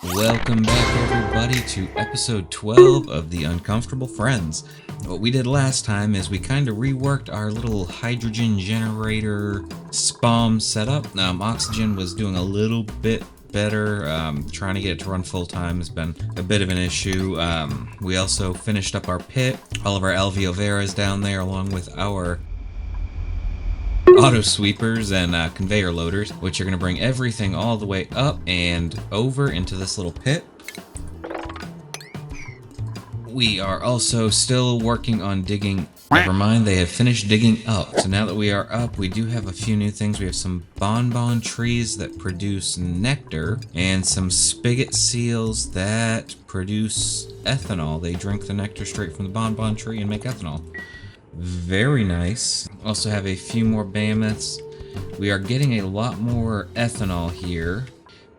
Welcome back, everybody, to episode 12 of The Uncomfortable Friends. What we did last time is we kind of reworked our little hydrogen generator SPOM setup. Oxygen was doing a little bit better. Trying to get it to run full time has been a bit of an issue. We also finished up our pit. All of our alveoveras down there, along with our auto sweepers and conveyor loaders, which are going to bring everything all the way up and over into this little pit. We are also still working on digging. Never mind, they have finished digging up. So now that we are up, we do have a few new things. We have some bonbon trees that produce nectar and some spigot seals that produce ethanol. They drink the nectar straight from the bonbon tree and make ethanol. Very nice. Also have a few more mammoths. We are getting a lot more ethanol here.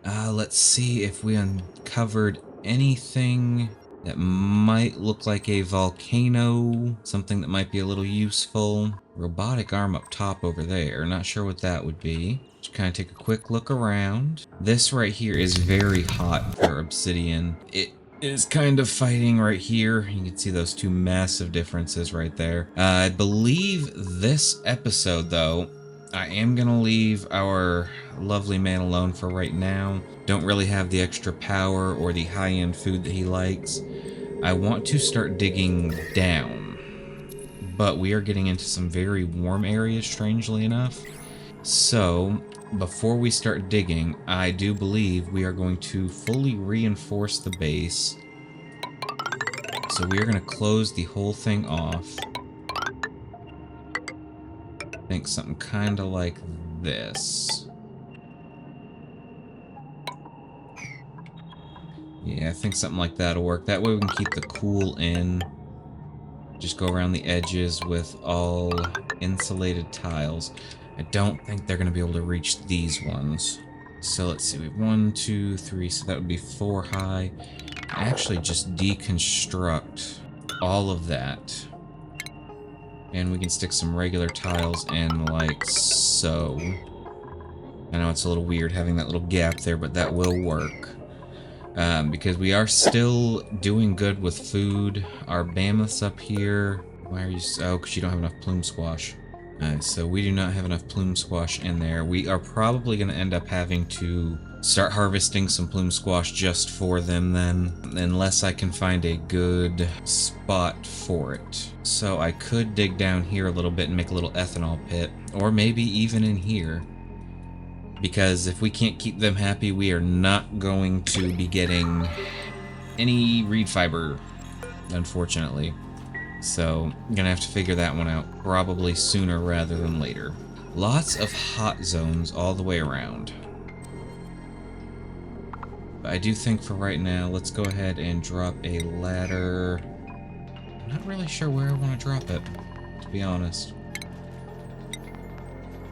Let's see if we uncovered anything that might look like a volcano. Something that might be a little useful. Robotic arm up top over there. Not sure what that would be. Just kind of take a quick look around. This right here is very hot for obsidian. It is kind of fighting right here. You can see those two massive differences right there. I believe this episode, though, I am gonna leave our lovely man alone for right now. Don't really have the extra power or the high-end food that he likes. I want to start digging down, but we are getting into some very warm areas, strangely enough. So before we start digging, I do believe we are going to fully reinforce the base. So we are going to close the whole thing off. I think something kind of like this. Yeah, I think something like that'll work. That way we can keep the cool in. Just go around the edges with all insulated tiles. I don't think they're going to be able to reach these ones. So let's see, we have 1, 2, 3, so that would be 4 high. Actually just deconstruct all of that. And we can stick some regular tiles in like so. I know it's a little weird having that little gap there, but that will work. Because we are still doing good with food. Our mammoths up here. Why are you... Oh, because you don't have enough plume squash. So we do not have enough plume squash in there. We are probably going to end up having to start harvesting some plume squash just for them then, unless I can find a good spot for it. So I could dig down here a little bit and make a little ethanol pit, or maybe even in here. Because if we can't keep them happy, we are not going to be getting any reed fiber, unfortunately. So, I'm gonna have to figure that one out probably sooner rather than later. Lots of hot zones all the way around. But I do think for right now, let's go ahead and drop a ladder. I'm not really sure where I want to drop it, to be honest.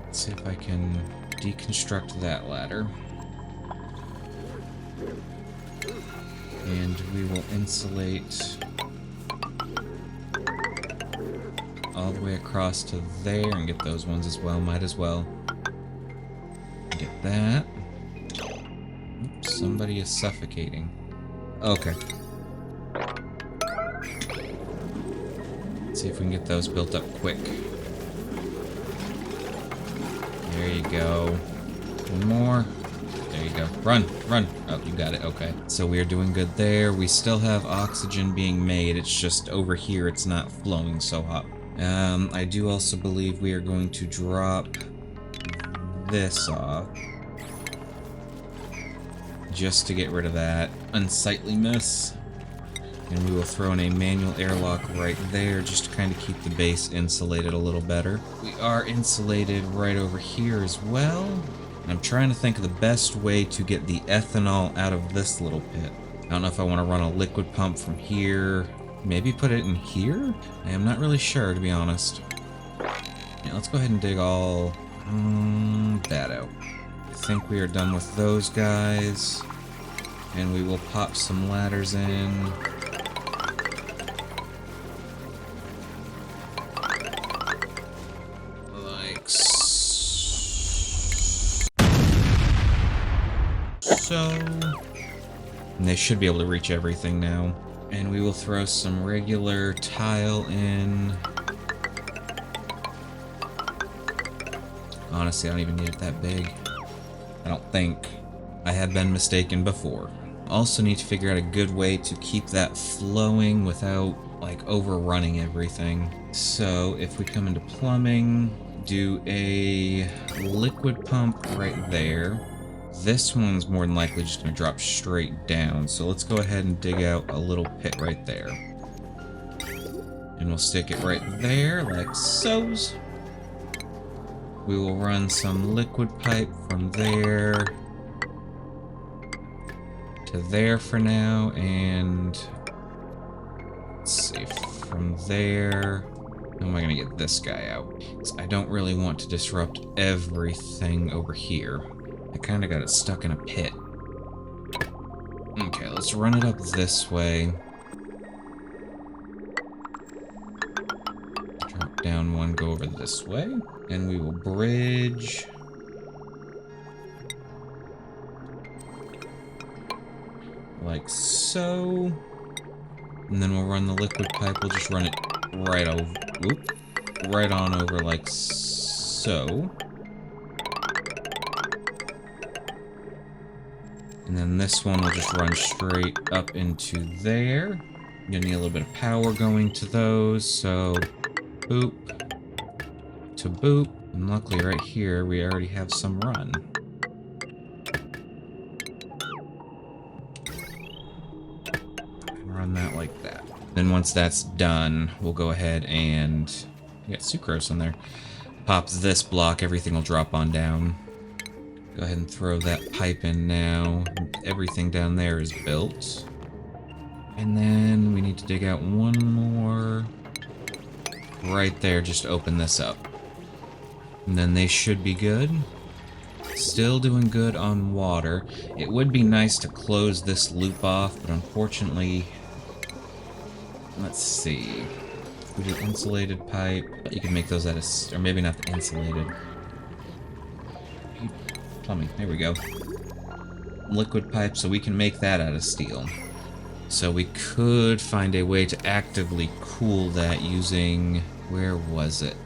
Let's see if I can deconstruct that ladder. And we will insulate all the way across to there and get those ones as well. Might as well get that. Oops, somebody is suffocating. Okay. Let's see if we can get those built up quick. There you go. One more. There you go. Run, run. Oh, you got it. Okay. So we are doing good there. We still have oxygen being made. It's just over here it's not flowing so hot. I do also believe we are going to drop this off. Just to get rid of that unsightliness. And we will throw in a manual airlock right there just to kind of keep the base insulated a little better. We are insulated right over here as well. I'm trying to think of the best way to get the ethanol out of this little pit. I don't know if I want to run a liquid pump from here. Maybe put it in here? I am not really sure, to be honest. Yeah, let's go ahead and dig all that out. I think we are done with those guys. And we will pop some ladders in. Like so. And they should be able to reach everything now. And we will throw some regular tile in. Honestly, I don't even need it that big. I don't think. I have been mistaken before. Also need to figure out a good way to keep that flowing without, like, overrunning everything. So, if we come into plumbing, do a liquid pump right there. This one's more than likely just going to drop straight down, so let's go ahead and dig out a little pit right there. And we'll stick it right there, like so. We will run some liquid pipe from there to there for now, and let's see, from there, how am I going to get this guy out? Because I don't really want to disrupt everything over here. I kind of got it stuck in a pit. Okay, let's run it up this way. Drop down one, go over this way. And we will bridge. Like so. And then we'll run the liquid pipe. We'll just run it right over. Whoop, right on over like so. And then this one will just run straight up into there. You're gonna need a little bit of power going to those, so boop to boop. And luckily right here we already have some run. And run that like that. Then once that's done, we'll go ahead and we got sucrose in there. Pop this block, everything will drop on down. Go ahead and throw that pipe in now. Everything down there is built. And then we need to dig out one more right there just to open this up. And then they should be good. Still doing good on water. It would be nice to close this loop off, but unfortunately, let's see. If we do insulated pipe, you can make those out of, or maybe not the insulated. Plumbing, there we go. Liquid pipe, so we can make that out of steel. So we could find a way to actively cool that using, where was it?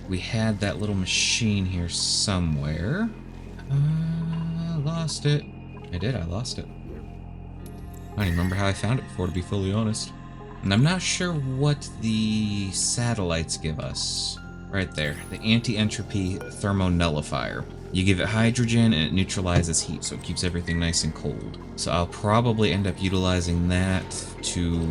We had that little machine here somewhere. I lost it. I lost it. I don't even remember how I found it before, to be fully honest. And I'm not sure what the satellites give us. Right there, the anti-entropy thermonullifier. You give it hydrogen and it neutralizes heat, so it keeps everything nice and cold. So I'll probably end up utilizing that to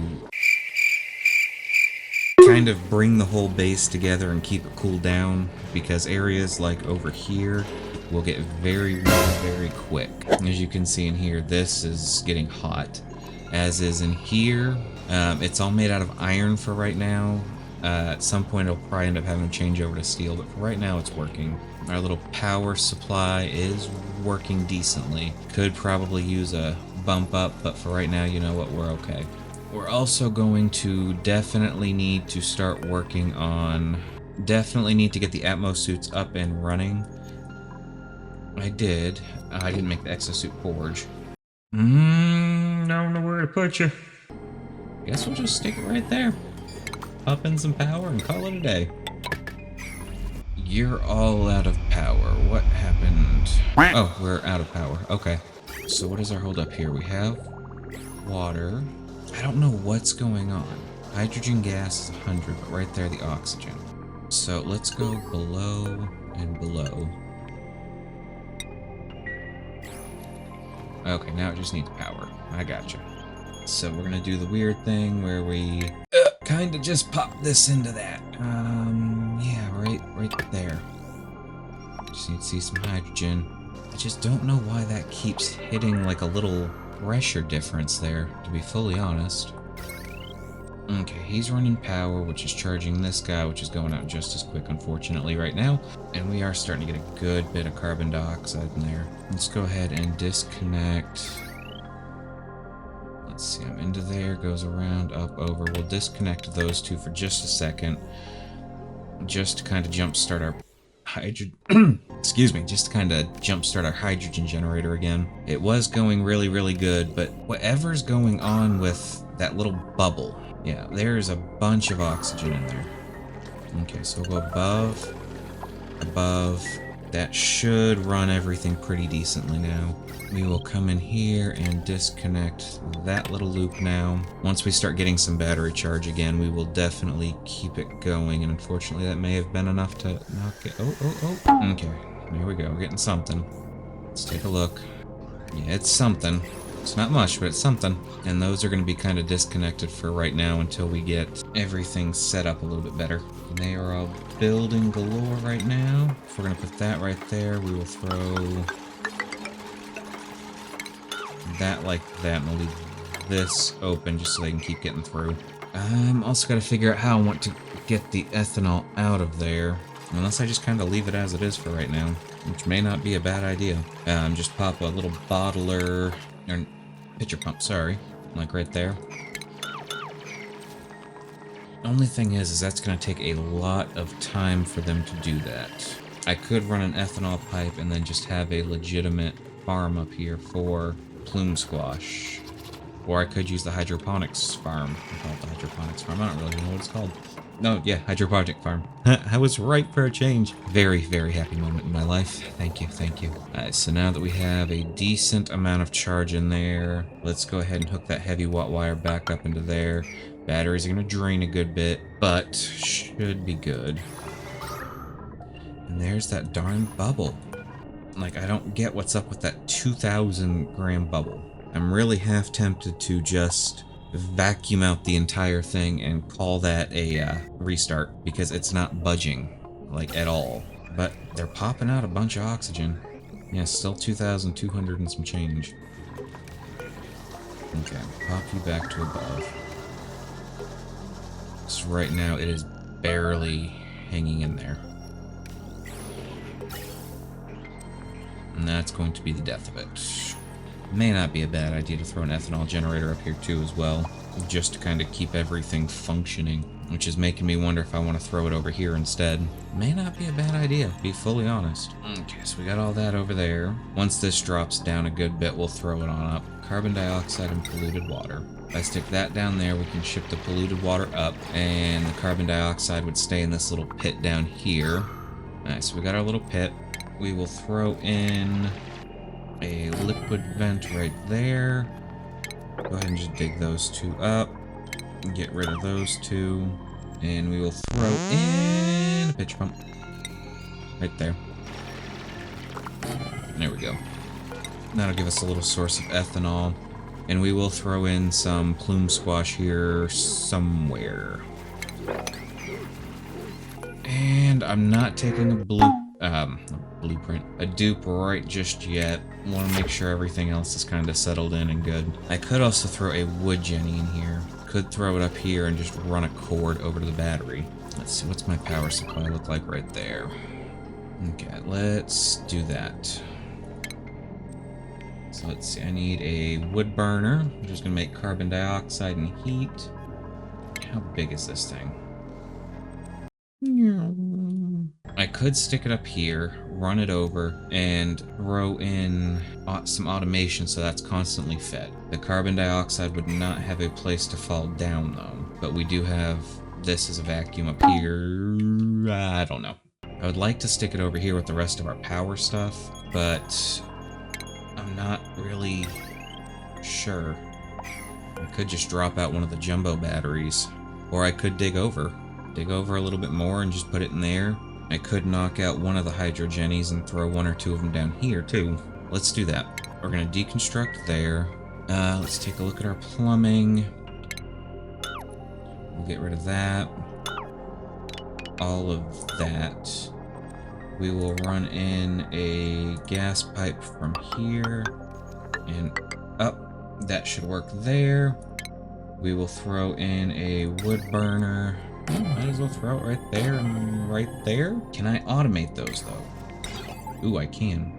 kind of bring the whole base together and keep it cooled down, because areas like over here will get very warm very quick. As you can see in here, this is getting hot, as is in here. It's all made out of iron for right now. At some point it'll probably end up having to change over to steel, but for right now it's working. Our little power supply is working decently. Could probably use a bump up, but for right now, you know what, we're okay. We're also going to definitely need to start working on... Definitely need to get the Atmos suits up and running. I did. I didn't make the exosuit forge. I don't know where to put you. Guess we'll just stick it right there. Up in some power and call it a day. You're all out of power. What happened? Oh, we're out of power. Okay. So what is our hold up here? We have water. I don't know what's going on. Hydrogen gas is 100, but right there the oxygen. So let's go below and below. Okay, now it just needs power. I gotcha. So we're gonna do the weird thing where we kind of just pop this into that. Yeah, right there. Just need to see some hydrogen. I just don't know why that keeps hitting like a little pressure difference there, to be fully honest. Okay, he's running power, which is charging this guy, which is going out just as quick, unfortunately, right now. And we are starting to get a good bit of carbon dioxide in there. Let's go ahead and disconnect. Let's see, I'm into there, goes around, up, over. We'll disconnect those two for just a second. Just to kind of jumpstart our hydrogen. Excuse me, just to kind of jumpstart our hydrogen generator again. It was going really, really good, but whatever's going on with that little bubble, yeah, there's a bunch of oxygen in there. Okay, so we'll go above, above. That should run everything pretty decently now. We will come in here and disconnect that little loop now. Once we start getting some battery charge again, we will definitely keep it going. And unfortunately, that may have been enough to knock it. Oh. Okay, there we go. We're getting something. Let's take a look. Yeah, it's something. It's not much, but it's something. And those are going to be kind of disconnected for right now until we get everything set up a little bit better. And they are all building galore right now. If we're going to put that right there, we will throw that like that, and we'll leave this open just so they can keep getting through. I'm also got to figure out how I want to get the ethanol out of there. Unless I just kind of leave it as it is for right now, which may not be a bad idea. Just pop a little bottler, or pitcher pump, sorry, like right there. Only thing is that's going to take a lot of time for them to do that. I could run an ethanol pipe and then just have a legitimate farm up here for plume squash. Or I could use the hydroponics farm. I call it the hydroponics farm. I don't really know what it's called. No, yeah, hydroponic farm. I was right for a change. Very, very happy moment in my life. Thank you, thank you. Alright, so now that we have a decent amount of charge in there, let's go ahead and hook that heavy watt wire back up into there. Batteries are going to drain a good bit, but should be good. And there's that darn bubble. Like, I don't get what's up with that 2,000 gram bubble. I'm really half tempted to just vacuum out the entire thing and call that a restart, because it's not budging, like, at all. But they're popping out a bunch of oxygen. Yeah, still 2,200 and some change. Okay, pop you back to above. So right now it is barely hanging in there. And that's going to be the death of it. May not be a bad idea to throw an ethanol generator up here too as well, just to kind of keep everything functioning, which is making me wonder if I want to throw it over here instead. May not be a bad idea, to be fully honest. Okay, so we got all that over there. Once this drops down a good bit, we'll throw it on up. Carbon dioxide and polluted water. If I stick that down there, we can ship the polluted water up, and the carbon dioxide would stay in this little pit down here. Alright, so we got our little pit. We will throw in a liquid vent right there. Go ahead and just dig those two up. Get rid of those two. And we will throw in a pitch pump. Right there. There we go. That'll give us a little source of ethanol. And we will throw in some plume squash here somewhere. And I'm not taking a a dupe right just yet. Want to make sure everything else is kind of settled in and good. I could also throw a wood jenny in here. Could throw it up here and just run a cord over to the battery. Let's see, what's my power supply look like right there? Okay, let's do that. So let's see, I need a wood burner. I'm just gonna make carbon dioxide and heat. How big is this thing? I could stick it up here, run it over, and throw in some automation so that's constantly fed. The carbon dioxide would not have a place to fall down though, but we do have this as a vacuum up here. I don't know. I would like to stick it over here with the rest of our power stuff, but I'm not really sure. I could just drop out one of the jumbo batteries, or I could dig over a little bit more and just put it in there. I could knock out one of the hydrogennies and throw one or two of them down here too. Let's do that. We're gonna deconstruct there. Let's take a look at our plumbing. We'll get rid of that. All of that. We will run in a gas pipe from here and up. That should work there. We will throw in a wood burner. Might as well throw it right there and right there. Can I automate those though? Ooh, I can.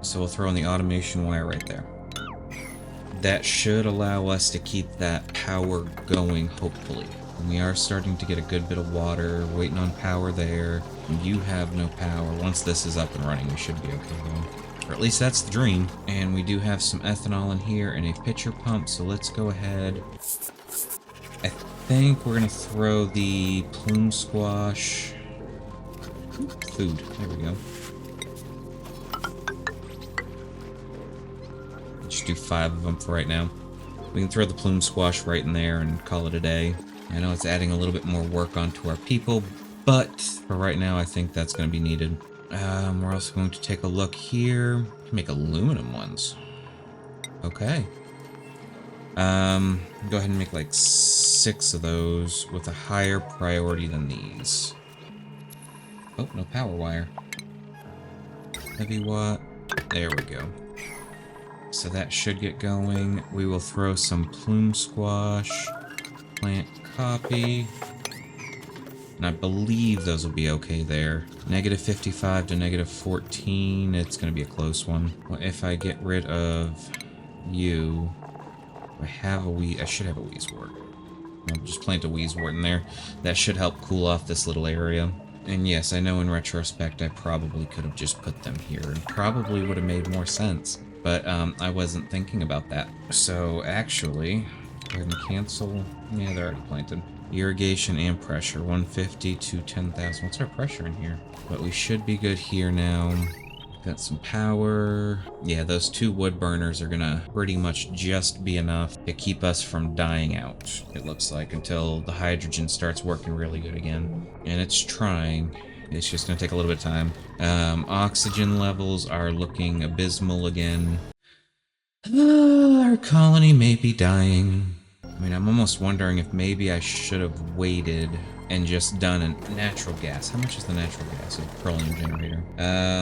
So we'll throw in the automation wire right there. That should allow us to keep that power going, hopefully. And we are starting to get a good bit of water, waiting on power there. You have no power. Once this is up and running, we should be okay though. Or at least that's the dream. And we do have some ethanol in here and a pitcher pump, so let's go ahead. I think we're gonna throw the plume squash food. There we go. Just do 5 of them for right now. We can throw the plume squash right in there and call it a day. I know it's adding a little bit more work onto our people, but for right now, I think that's going to be needed. We're also going to take a look here. Make aluminum ones. Okay. Go ahead and make like 6 of those with a higher priority than these. Oh, no power wire. Heavy watt. There we go. So that should get going. We will throw some plume squash, plant copy, and I believe those will be okay there. -55 to -14, it's going to be a close one. Well, if I get rid of you, I should have a wheezewort. I'll just plant a wheezewort in there. That should help cool off this little area. And yes, I know in retrospect I probably could have just put them here and probably would have made more sense. But I wasn't thinking about that. So actually, go ahead and cancel. Yeah, they're already planted. Irrigation and pressure, 150 to 10,000. What's our pressure in here? But we should be good here now. Got some power. Yeah, those 2 wood burners are gonna pretty much just be enough to keep us from dying out, it looks like, until the hydrogen starts working really good again. And it's trying. It's just going to take a little bit of time. Oxygen levels are looking abysmal again. Our colony may be dying. I mean, I'm almost wondering if maybe I should have waited and just done a natural gas. How much is the natural gas? A petroleum generator.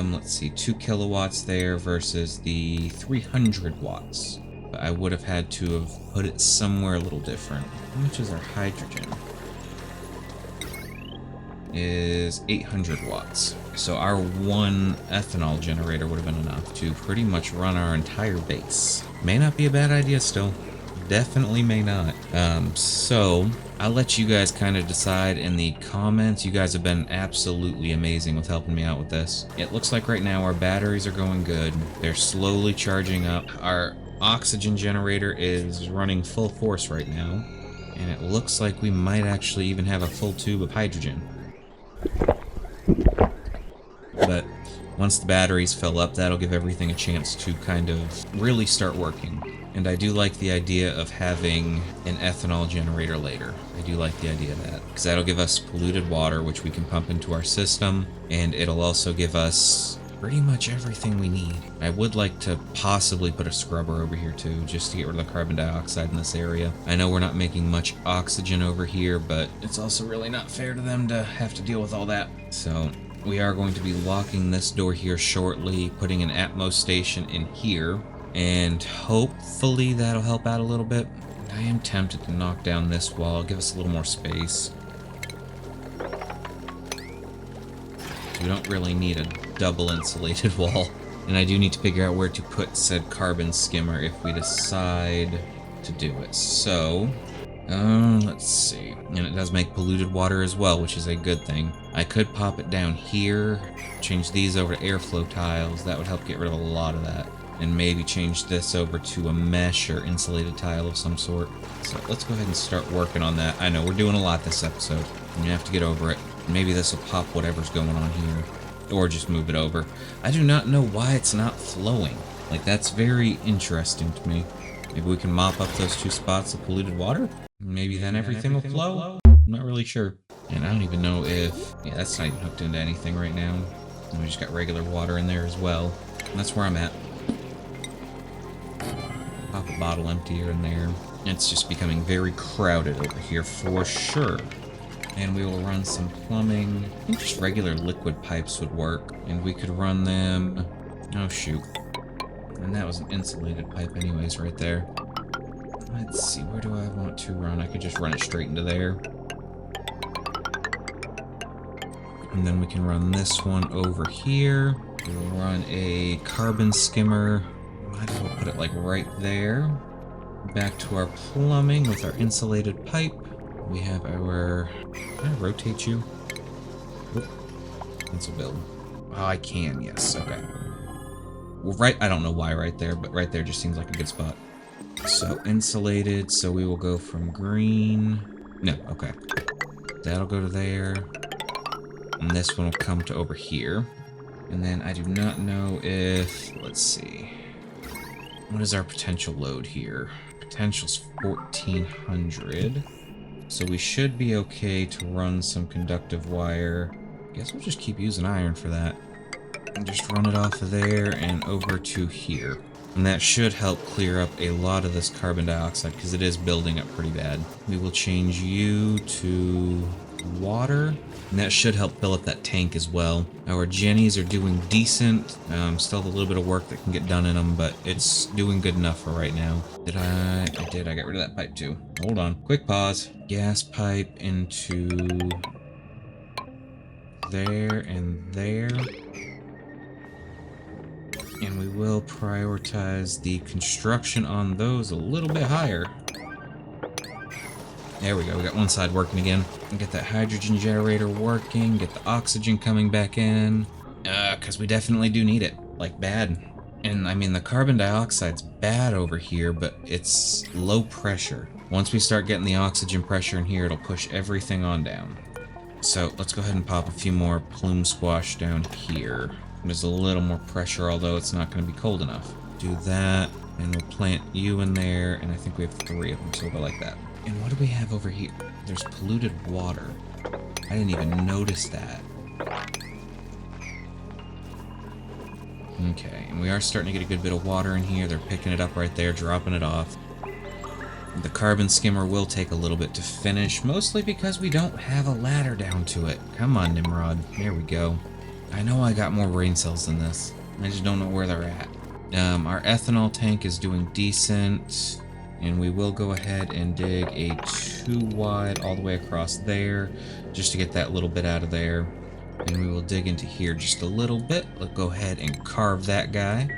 Let's see, 2 kilowatts there versus the 300 watts. I would have had to have put it somewhere a little different. How much is our hydrogen? Is 800 watts. So our 1 ethanol generator would have been enough to pretty much run our entire base. May not be a bad idea still. Definitely may not. So I'll let you guys kind of decide in the comments. You guys have been absolutely amazing with helping me out with this. It looks like right now our batteries are going good. They're slowly charging up. Our oxygen generator is running full force right now. And it looks like we might actually even have a full tube of hydrogen. But once the batteries fill up, that'll give everything a chance to kind of really start working. And I do like the idea of having an ethanol generator later. I do like the idea of that, because that'll give us polluted water, which we can pump into our system, and it'll also give us pretty much everything we need. I would like to possibly put a scrubber over here too, just to get rid of the carbon dioxide in this area. I know we're not making much oxygen over here, but it's also really not fair to them to have to deal with all that. So we are going to be locking this door here shortly, putting an Atmos station in here, and hopefully that'll help out a little bit. I am tempted to knock down this wall, give us a little more space. We don't really need a double insulated wall. And I do need to figure out where to put said carbon skimmer if we decide to do it. So, let's see. And it does make polluted water as well, which is a good thing. I could pop it down here, change these over to airflow tiles. That would help get rid of a lot of that. And maybe change this over to a mesh or insulated tile of some sort. So let's go ahead and start working on that. I know we're doing a lot this episode, and you have to get over it. Maybe this will pop whatever's going on here. Or just move it over. I do not know why it's not flowing. Like, that's very interesting to me. Maybe we can mop up those 2 spots of polluted water? Maybe then everything will flow? I'm not really sure. And I don't even know if... Yeah, that's not even hooked into anything right now. And we just got regular water in there as well. And that's where I'm at. Pop a bottle emptier in there. It's just becoming very crowded over here for sure. And we will run some plumbing. I think just regular liquid pipes would work. And we could run them... Oh, shoot. And that was an insulated pipe anyways right there. Let's see, where do I want to run? I could just run it straight into there. And then we can run this one over here. We'll run a carbon skimmer. Might as well put it like right there. Back to our plumbing with our insulated pipe. We have our... Can I rotate you? Oop. Cancel build. Oh, I can, yes, okay. Well, right, I don't know why right there, but right there just seems like a good spot. So, insulated, so we will go from green... No, okay. That'll go to there. And this one will come to over here. And then I do not know if... Let's see. What is our potential load here? Potential's 1400. So we should be okay to run some conductive wire. I guess we'll just keep using iron for that. And just run it off of there and over to here. And that should help clear up a lot of this carbon dioxide because it is building up pretty bad. We will change you to water. And that should help fill up that tank as well. Our Jennies are doing decent. Still have a little bit of work that can get done in them, but it's doing good enough for right now. I did. I got rid of that pipe too. Hold on. Quick pause. Gas pipe into there and there. And we will prioritize the construction on those a little bit higher. There we go, we got one side working again. Get that hydrogen generator working, get the oxygen coming back in. Because we definitely do need it, like bad. And I mean, the carbon dioxide's bad over here, but it's low pressure. Once we start getting the oxygen pressure in here, it'll push everything on down. So let's go ahead and pop a few more plume squash down here. There's a little more pressure, although it's not going to be cold enough. Do that, and we'll plant you in there, and I think we have 3 of them, so we'll go like that. And what do we have over here? There's polluted water. I didn't even notice that. Okay, and we are starting to get a good bit of water in here. They're picking it up right there, dropping it off. The carbon skimmer will take a little bit to finish, mostly because we don't have a ladder down to it. Come on, Nimrod. There we go. I know I got more brain cells than this. I just don't know where they're at. Our ethanol tank is doing decent. And we will go ahead and dig a 2 wide all the way across there, just to get that little bit out of there. And we will dig into here just a little bit. Let's go ahead and carve that guy.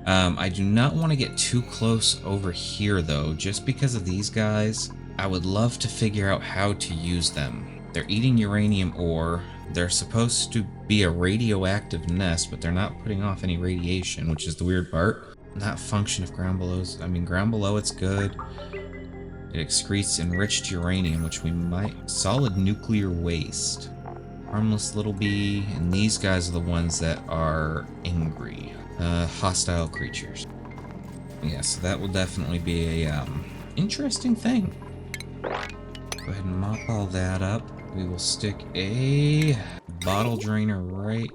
I do not want to get too close over here though, just because of these guys. I would love to figure out how to use them. They're eating uranium ore. They're supposed to be a radioactive nest, but they're not putting off any radiation, which is the weird part. Not function if ground below's... I mean, ground below it's good. It excretes enriched uranium, which we might... Solid nuclear waste. Harmless little bee. And these guys are the ones that are angry. Hostile creatures. Yeah, so that will definitely be a, interesting thing. Go ahead and mop all that up. We will stick a bottle drainer right...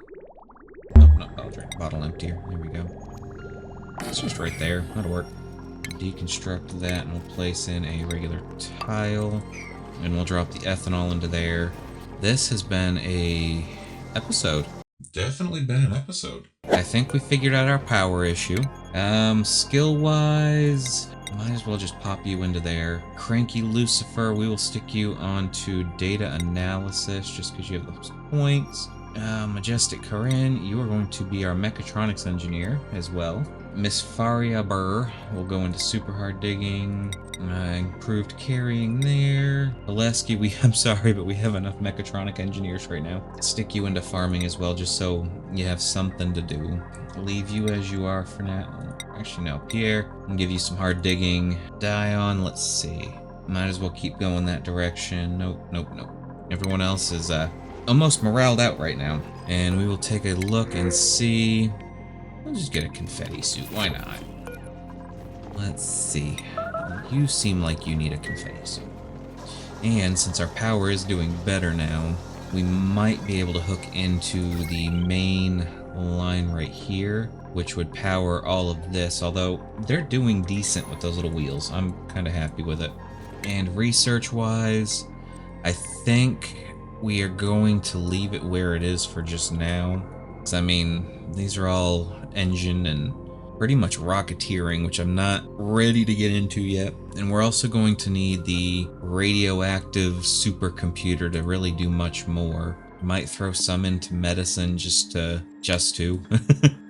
Oh, not bottle drainer. Bottle emptier. There we go. It's just right there. That'll work. Deconstruct that and we'll place in a regular tile. And we'll drop the ethanol into there. This has been a episode. Definitely been an episode. I think we figured out our power issue. Skill-wise, might as well just pop you into there. Cranky Lucifer, we will stick you onto data analysis just because you have those points. Majestic Corinne, you are going to be our mechatronics engineer as well. Miss Faria Burr will go into super hard digging. Improved carrying there. Oleski, I'm sorry, but we have enough mechatronic engineers right now. Stick you into farming as well, just so you have something to do. Leave you as you are for now. Actually, no. Pierre, I'll give you some hard digging. Dion, let's see. Might as well keep going that direction. Nope, nope, nope. Everyone else is almost moraled out right now. And we will take a look and see. We'll just get a confetti suit. Why not? Let's see. You seem like you need a confetti suit. And since our power is doing better now, we might be able to hook into the main line right here, which would power all of this, although they're doing decent with those little wheels. I'm kind of happy with it. And research-wise, I think we are going to leave it where it is for just now. Because, I mean, these are all engine and pretty much rocketeering, which I'm not ready to get into yet. And we're also going to need the radioactive supercomputer to really do much more. Might throw some into medicine just to.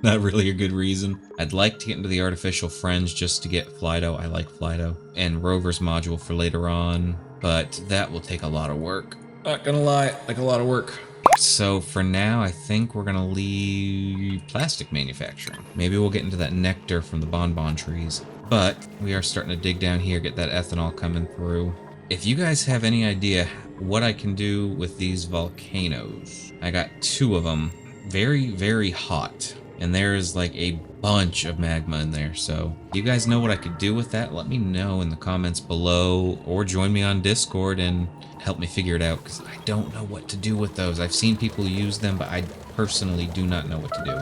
Not really a good reason. I'd like to get into the artificial friends just to get Flydo. I like Flydo. And Rover's module for later on. but that will take a lot of work. Not gonna lie, like a lot of work. So for now, I think we're gonna leave plastic manufacturing. Maybe we'll get into that nectar from the bonbon trees. But we are starting to dig down here, get that ethanol coming through. If you guys have any idea what I can do with these volcanoes, I got 2 of them, very, very hot. And there's like a bunch of magma in there. So if you guys know what I could do with that, let me know in the comments below, or join me on Discord and help me figure it out, because I don't know what to do with those. I've seen people use them, but I personally do not know what to do.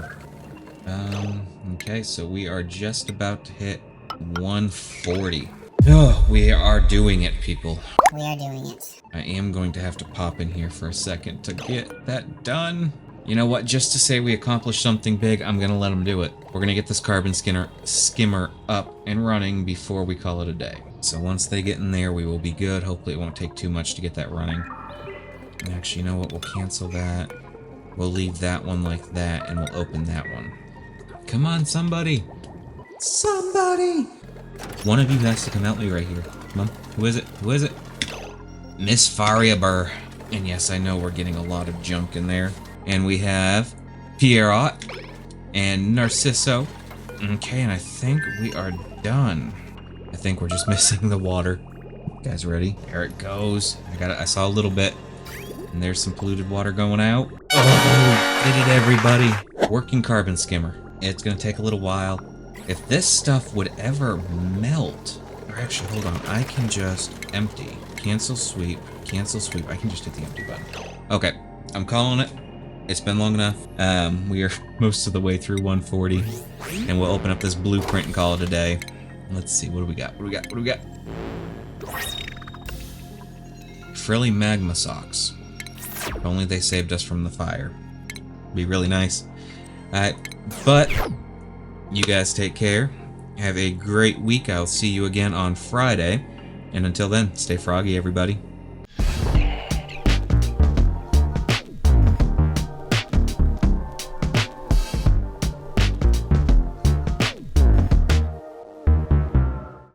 Okay, so we are just about to hit 140. Oh, we are doing it, people. We are doing it. I am going to have to pop in here for a second to get that done. You know what? Just to say we accomplished something big, I'm going to let them do it. We're going to get this carbon skimmer up and running before we call it a day. So once they get in there, we will be good. Hopefully it won't take too much to get that running. Actually, you know what? We'll cancel that. We'll leave that one like that, and we'll open that one. Come on, somebody! Somebody! One of you has to come help me right here. Come on. Who is it? Who is it? Miss Faria Burr. And yes, I know we're getting a lot of junk in there. And we have Pierrot and Narciso. Okay, and I think we are done. I think we're just missing the water. You guys ready? There it goes. I saw a little bit. And there's some polluted water going out. Oh, did it, everybody. Working carbon skimmer. It's gonna take a little while. If this stuff would ever melt, or actually, hold on, I can just empty. Cancel sweep, cancel sweep. I can just hit the empty button. Okay, I'm calling it. It's been long enough. We are most of the way through 140, and we'll open up this blueprint and call it a day. Let's see, what do we got? What do we got? What do we got? Frilly magma socks. If only they saved us from the fire. Be really nice. Alright, but you guys take care. Have a great week. I'll see you again on Friday. And until then, stay froggy, everybody.